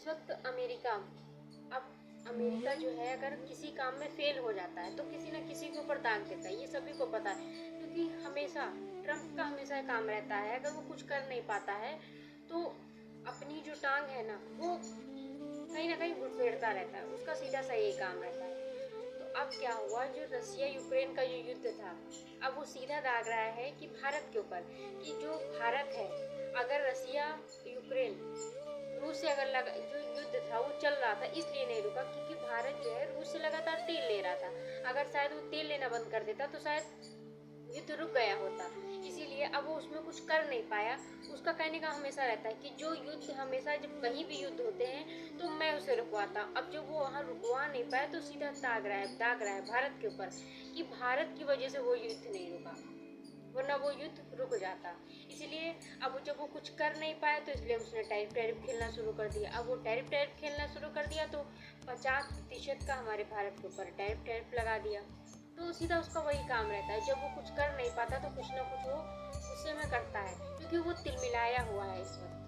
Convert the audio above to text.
इस वक्त अमेरिका, अब अमेरिका जो है अगर किसी काम में फेल हो जाता है तो किसी न किसी के ऊपर दाग देता है, ये सभी को पता है। क्योंकि हमेशा ट्रम्प का हमेशा काम रहता है, अगर वो कुछ कर नहीं पाता है तो अपनी जो टांग है ना वो कहीं ना कहीं घुसेड़ता रहता है, उसका सीधा सा यही काम रहता है। तो अब क्या हुआ, जो रसिया यूक्रेन का जो युद्ध था, अब वो सीधा दाग रहा है कि भारत के ऊपर, कि जो भारत है, अगर रसिया यूक्रेन रूस से अगर जो युद्ध था वो चल रहा था इसलिए नहीं रुका क्योंकि भारत जो है रूस से लगातार तेल ले रहा था। अगर शायद वो तेल लेना बंद कर देता तो शायद युद्ध रुक गया होता। इसीलिए अब वो उसमें कुछ कर नहीं पाया। उसका कहने का हमेशा रहता है कि जो युद्ध, हमेशा जब कहीं भी युद्ध होते हैं तो मैं उसे रुकवाता, अब जब वो वहाँ रुकवा नहीं पाया तो सीधा दाग रहा है भारत के ऊपर कि भारत की वजह से वो युद्ध नहीं रुका, वरना वो युद्ध रुक जाता। इसीलिए अब जब वो कुछ कर नहीं पाया तो इसलिए उसने टैरिफ टैरिफ खेलना शुरू कर दिया। अब वो टैरिफ टैरिफ खेलना शुरू कर दिया तो 50% का हमारे भारत के ऊपर टैरिफ टैरिफ लगा दिया। तो सीधा उसका वही काम रहता है, जब वो कुछ कर नहीं पाता तो कुछ ना कुछ वो गुस्से में करता है, क्योंकि वो तिलमिलाया हुआ है इस वक्त।